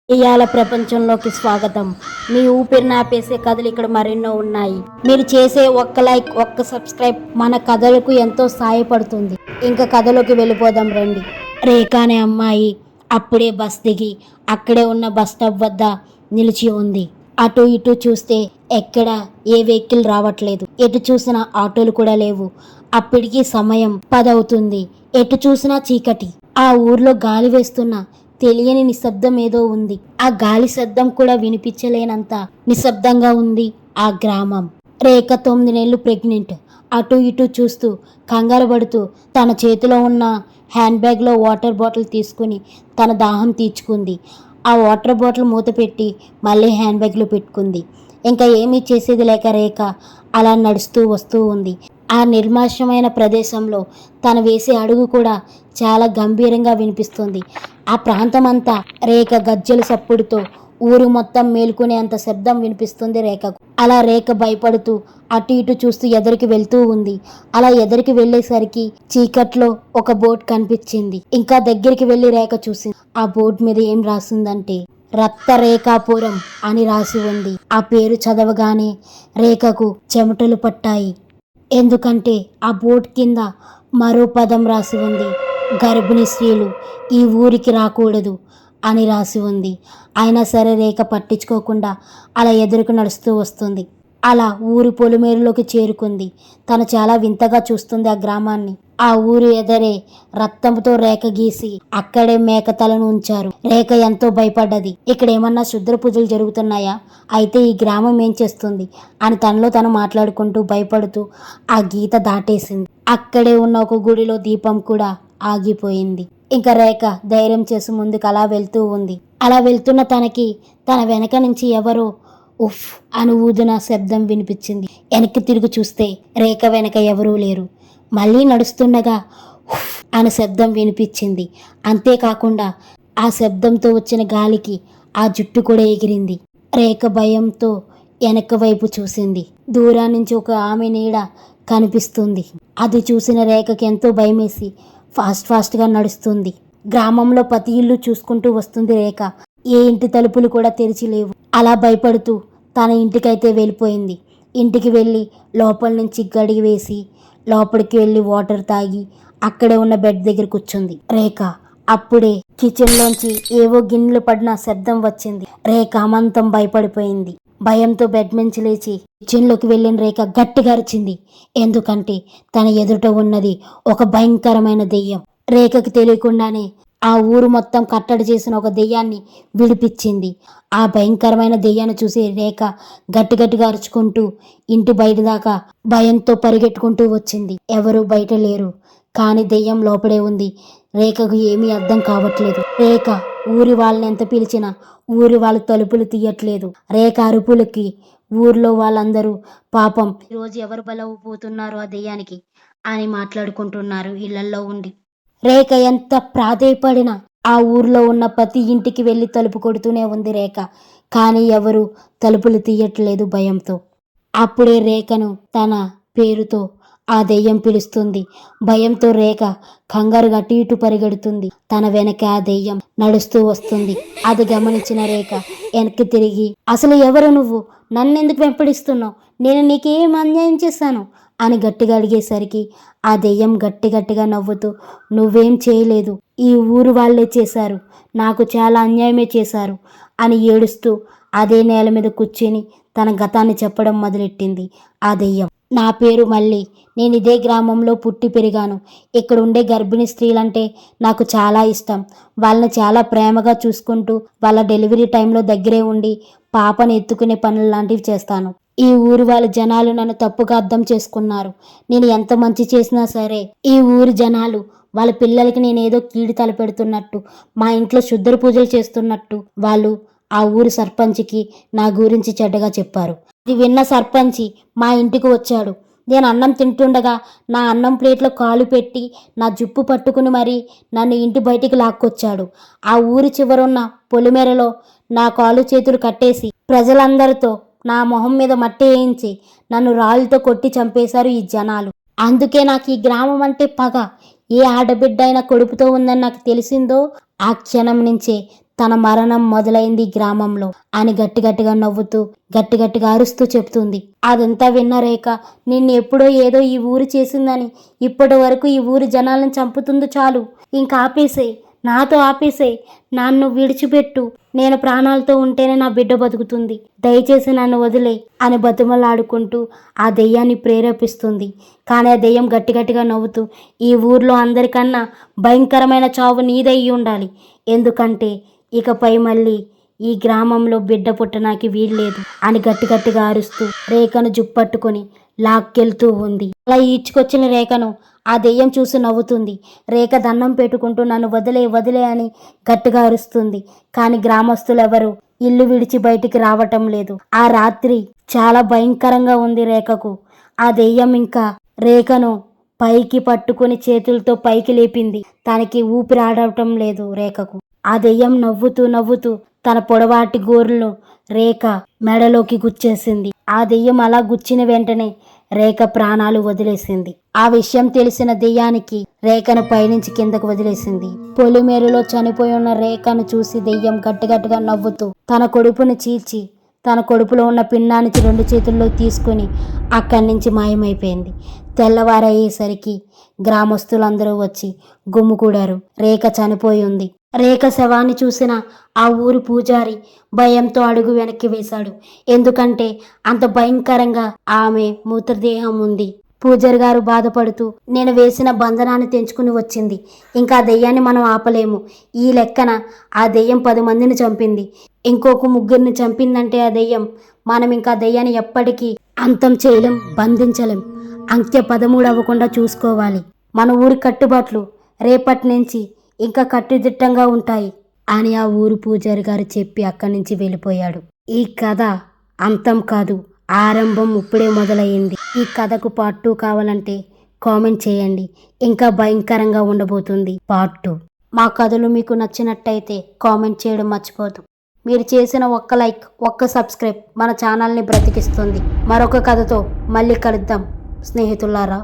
ఇయాల ప్రపంచంలోకి స్వాగతం. మీ ఊపిరిని ఆపేసే కథలు ఇక్కడ మరెన్నో ఉన్నాయి. మీరు చేసే ఒక్క లైక్, ఒక్క సబ్స్క్రైబ్ మన కథలకు ఎంతో సహాయపడుతుంది. ఇంకా కథలోకి వెళ్ళిపోదాం రండి. రేఖ అనే అమ్మాయి అప్పుడే బస్ దిగి అక్కడే ఉన్న బస్ స్టాప్ వద్ద నిలిచి ఉంది. అటు ఇటు చూస్తే ఎక్కడ ఏ వెహికల్ రావట్లేదు. ఎటు చూసినా ఆటోలు కూడా లేవు. అప్పటికి సమయం 10 అవుతుంది. ఎటు చూసినా చీకటి. ఆ ఊర్లో గాలి వేస్తున్న తెలియని నిశ్శబ్దం ఏదో ఉంది. ఆ గాలి శబ్దం కూడా వినిపించలేనంత నిశ్శబ్దంగా ఉంది ఆ గ్రామం. రేఖ 9 నెలలు ప్రెగ్నెంట్. అటు ఇటు చూస్తూ కంగారు పడుతూ తన చేతిలో ఉన్న హ్యాండ్ బ్యాగ్లో వాటర్ బాటిల్ తీసుకుని తన దాహం తీర్చుకుంది. ఆ వాటర్ బాటిల్ మూత పెట్టి మళ్ళీ హ్యాండ్ బ్యాగ్లో పెట్టుకుంది. ఇంకా ఏమీ చేసేది లేక రేఖ అలా నడుస్తూ వస్తూ ఉంది. ఆ నిర్మానుష్యమైన ప్రదేశంలో తను వేసే అడుగు కూడా చాలా గంభీరంగా వినిపిస్తుంది. ఆ ప్రాంతమంతా రేఖ గజ్జెల సప్పుడుతో ఊరు మొత్తం మేలుకునేంత శబ్దం వినిపిస్తుంది రేఖకు. అలా రేఖ భయపడుతూ అటు ఇటు చూస్తూ ఎదరికి వెళ్తూ ఉంది. అలా ఎదరికి వెళ్ళేసరికి చీకట్లో ఒక బోట్ కనిపించింది. ఇంకా దగ్గరికి వెళ్ళి రేఖ చూసింది. ఆ బోట్ మీద ఏం రాసిందంటే రక్త రేఖాపురం అని రాసి ఉంది. ఆ పేరు చదవగానే రేఖకు చెమటలు పట్టాయి. ఎందుకంటే ఆ బోట్ కింద మరో పదం రాసి ఉంది. గర్భిణీ స్త్రీలు ఈ ఊరికి రాకూడదు అని రాసి ఉంది. అయినా సరే రేఖ పట్టించుకోకుండా అలా ఎదురుకు నడుస్తూ వస్తుంది. అలా ఊరి పొలిమేరులోకి చేరుకుంది. తను చాలా వింతగా చూస్తుంది ఆ గ్రామాన్ని. ఆ ఊరు ఎదరే రక్తంతో రేఖ గీసి అక్కడే మేక తలను ఉంచారు. రేఖ ఎంతో భయపడ్డది. ఇక్కడ ఏమన్నా శుద్ర పూజలు జరుగుతున్నాయా? అయితే ఈ గ్రామం ఏం చేస్తుంది అని తనలో తను మాట్లాడుకుంటూ భయపడుతూ ఆ గీత దాటేసింది. అక్కడే ఉన్న ఒక గుడిలో దీపం కూడా ఆగిపోయింది. ఇంకా రేఖ ధైర్యం చేసి ముందుకు అలా వెళ్తూ ఉంది. అలా వెళ్తున్న తనకి తన వెనక నుంచి ఎవరో ఉఫ్ అని ఊదిన శబ్దం వినిపించింది. వెనక్కి తిరిగి చూస్తే రేఖ వెనక ఎవరూ లేరు. మళ్ళీ నడుస్తుండగా ఉఫ్ అనే శబ్దం వినిపించింది. అంతేకాకుండా ఆ శబ్దంతో వచ్చిన గాలికి ఆ జుట్టు కూడా ఎగిరింది. రేఖ భయంతో వెనక వైపు చూసింది. దూరం నుంచి ఒక ఆమె నీడ కనిపిస్తుంది. అది చూసిన రేఖకి ఎంతో భయమేసి ఫాస్ట్గా నడుస్తుంది. గ్రామంలో ప్రతి ఇల్లు చూసుకుంటూ వస్తుంది రేఖ. ఏ ఇంటి తలుపులు కూడా తెరిచి లేవు. అలా భయపడుతూ తన ఇంటికైతే వెళ్ళిపోయింది. ఇంటికి వెళ్ళి లోపల నుంచి గడిగి వేసి లోపలికి వెళ్ళి వాటర్ తాగి అక్కడే ఉన్న బెడ్ దగ్గర కూర్చుంది రేఖ. అప్పుడే కిచెన్లోంచి ఏవో గిన్నెలు పడిన శబ్దం వచ్చింది. రేఖ అమంతం భయపడిపోయింది. భయంతో బెడ్ నుంచి లేచి కిచెన్లోకి వెళ్ళిన రేఖ గట్టిగా అరిచింది. ఎందుకంటే తన ఎదుట ఉన్నది ఒక భయంకరమైన దెయ్యం. రేఖకి తెలియకుండానే ఆ ఊరు మొత్తం కట్టడి చేసిన ఒక దెయ్యాన్ని విడిపించింది. ఆ భయంకరమైన దెయ్యాన్ని చూసి రేఖ గట్టిగా అరుచుకుంటూ ఇంటి బయట దాకా భయంతో పరిగెట్టుకుంటూ వచ్చింది. ఎవరూ బయట లేరు, కానీ దెయ్యం లోపడే ఉంది. రేఖకు ఏమీ అర్థం కావట్లేదు. రేఖ ఊరి వాళ్ళని ఎంత పిలిచినా ఊరి వాళ్ళు తలుపులు తీయట్లేదు. రేఖ అరుపులకి ఊర్లో వాళ్ళందరూ పాపం ఈరోజు ఎవరు బలవపోతున్నారు ఆ దెయ్యానికి అని మాట్లాడుకుంటున్నారు ఇళ్లల్లో ఉండి. రేఖ ఎంత ప్రాధేయపడినా ఆ ఊర్లో ఉన్న ప్రతి ఇంటికి వెళ్ళి తలుపు కొడుతూనే ఉంది రేఖ. కానీ ఎవరు తలుపులు తీయట్లేదు భయంతో. అప్పుడే రేఖను తన పేరుతో ఆ దెయ్యం పిలుస్తుంది. భయంతో రేఖ కంగారుగా అటు ఇటు పరిగెడుతుంది. తన వెనక ఆ దెయ్యం నడుస్తూ వస్తుంది. అది గమనించిన రేఖ వెనక్కి తిరిగి, అసలు ఎవరు నువ్వు? నన్నెందుకు వెంపడిస్తున్నావు? నేను నీకేం అన్యాయం చేశాను అని గట్టిగా అడిగేసరికి ఆ దెయ్యం గట్టిగా నవ్వుతూ, నువ్వేం చేయలేదు, ఈ ఊరు వాళ్ళే చేశారు, నాకు చాలా అన్యాయమే చేశారు అని ఏడుస్తూ అదే నేల మీద కూర్చుని తన గతాన్ని చెప్పడం మొదలెట్టింది ఆ దెయ్యం. నా పేరు మళ్ళీ. నేను ఇదే గ్రామంలో పుట్టి పెరిగాను. ఇక్కడ ఉండే గర్భిణీ స్త్రీలంటే నాకు చాలా ఇష్టం. వాళ్ళని చాలా ప్రేమగా చూసుకుంటూ వాళ్ళ డెలివరీ టైంలో దగ్గరే ఉండి పాపను ఎత్తుకునే పనులు లాంటివి చేస్తాను. ఈ ఊరి వాళ్ళ జనాలు నన్ను తప్పుగా అర్థం చేసుకున్నారు. నేను ఎంత మంచి చేసినా సరే ఈ ఊరి జనాలు వాళ్ళ పిల్లలకి నేనేదో కీడు తలపెడుతున్నట్టు, మా ఇంట్లో శుద్ర పూజలు చేస్తున్నట్టు వాళ్ళు ఆ ఊరి సర్పంచ్కి నా గురించి చెడ్డగా చెప్పారు. ఇది విన్న సర్పంచి మా ఇంటికి వచ్చాడు. నేను అన్నం తింటుండగా నా అన్నం ప్లేట్లో కాలు పెట్టి నా జుప్పు పట్టుకుని మరీ నన్ను ఇంటి బయటికి లాక్కొచ్చాడు. ఆ ఊరి చివరున్న పొలిమేరలో నా కాలు చేతులు కట్టేసి ప్రజలందరితో నా మొహం మీద మట్టి వేయించి నన్ను రాళ్ళతో కొట్టి చంపేశారు ఈ జనాలు. అందుకే నాకు ఈ గ్రామం అంటే పగ. ఏ ఆడబిడ్డ అయినా కొడుపుతో ఉందని నాకు తెలిసిందో ఆ క్షణం నుంచే తన మరణం మొదలైంది గ్రామంలో అని గట్టిగా నవ్వుతూ గట్టిగా అరుస్తూ చెప్తుంది. అదంతా విన్న రేఖ, నిన్ను ఎప్పుడో ఏదో ఈ ఊరు చేసిందని, ఇప్పటి వరకు ఈ ఊరి జనాలను చంపుతుంది చాలు, ఇంకా ఆపేసే, నాతో ఆపేసే, నన్ను విడిచిపెట్టు, నేను ప్రాణాలతో ఉంటేనే నా బిడ్డ బతుకుతుంది, దయచేసి నన్ను వదిలే అని బతిమలాడుకుంటూ ఆ దెయ్యాన్ని ప్రేరేపిస్తుంది. కానీ ఆ దెయ్యం గట్టిగా నవ్వుతూ, ఈ ఊర్లో అందరికన్నా భయంకరమైన చావు నీదయ్యి ఉండాలి, ఎందుకంటే ఇకపై మళ్ళీ ఈ గ్రామంలో బిడ్డ పుట్టడానికి వీల్లేదు అని గట్టిగా అరుస్తూ రేఖను జుప్పట్టుకొని లాక్కెళ్తూ ఉంది. అలా ఈడ్చుకొచ్చిన రేఖను ఆ దెయ్యం చూసి నవ్వుతుంది. రేఖ దండం పెట్టుకుంటూ నన్ను వదిలే అని గట్టిగా అరుస్తుంది. కానీ గ్రామస్తులెవరూ ఇల్లు విడిచి బయటికి రావటం లేదు. ఆ రాత్రి చాలా భయంకరంగా ఉంది రేఖకు. ఆ దెయ్యం ఇంకా రేఖను పైకి పట్టుకుని చేతులతో పైకి లేపింది. తనకి ఊపిరి ఆడటం లేదు రేఖకు. ఆ దెయ్యం నవ్వుతూ తన పొడవాటి గోర్లను రేఖ మెడలోకి గుచ్చేసింది. ఆ దెయ్యం అలా గుచ్చిన వెంటనే రేఖ ప్రాణాలు వదిలేసింది. ఆ విషయం తెలిసిన దెయ్యానికి రేఖను పైనుంచి కిందకు వదిలేసింది. పొలిమేరులో చనిపోయి ఉన్న రేఖను చూసి దెయ్యం గట్టిగా నవ్వుతూ తన కొడుపును చీల్చి తన కొడుపులో ఉన్న పిండాన్ని 2 చేతుల్లో తీసుకుని అక్కడి నుంచి మాయమైపోయింది. తెల్లవారయ్యేసరికి గ్రామస్తులందరూ వచ్చి గుమ్ముకూడారు. రేఖ చనిపోయి ఉంది. రేఖ శవాన్ని చూసిన ఆ ఊరి పూజారి భయంతో అడుగు వెనక్కి వేశాడు. ఎందుకంటే అంత భయంకరంగా ఆమె మూత్రదేహం ఉంది. పూజారి గారు బాధపడుతూ, నేను వేసిన బంధనాన్ని తెంచుకుని వచ్చింది, ఇంకా ఆ దెయ్యాన్ని మనం ఆపలేము, ఈ లెక్కన ఆ దెయ్యం 10 మందిని చంపింది, ఇంకొక 3 చంపిందంటే ఆ దెయ్యం, మనం ఇంకా దెయ్యాన్ని ఎప్పటికీ అంతం చేయలేం, బంధించలేం, అంత్య 13 అవ్వకుండా చూసుకోవాలి, మన ఊరి కట్టుబాట్లు రేపటి నుంచి ఇంకా కట్టుదిట్టంగా ఉంటాయి అని ఆ ఊరు పూజారి గారు చెప్పి అక్కడి నుంచి వెళ్ళిపోయాడు. ఈ కథ అంతం కాదు, ఆరంభం ఇప్పుడే మొదలయ్యింది. ఈ కథకు పార్ట్ 2 కావాలంటే కామెంట్ చేయండి. ఇంకా భయంకరంగా ఉండబోతుంది పార్ట్ 2. మా కథలు మీకు నచ్చినట్టయితే కామెంట్ చేయడం మర్చిపోదు. మీరు చేసిన ఒక్క లైక్, ఒక్క సబ్స్క్రైబ్ మన ఛానల్ని బ్రతికిస్తుంది. మరొక కథతో మళ్ళీ కలుద్దాం స్నేహితులారా.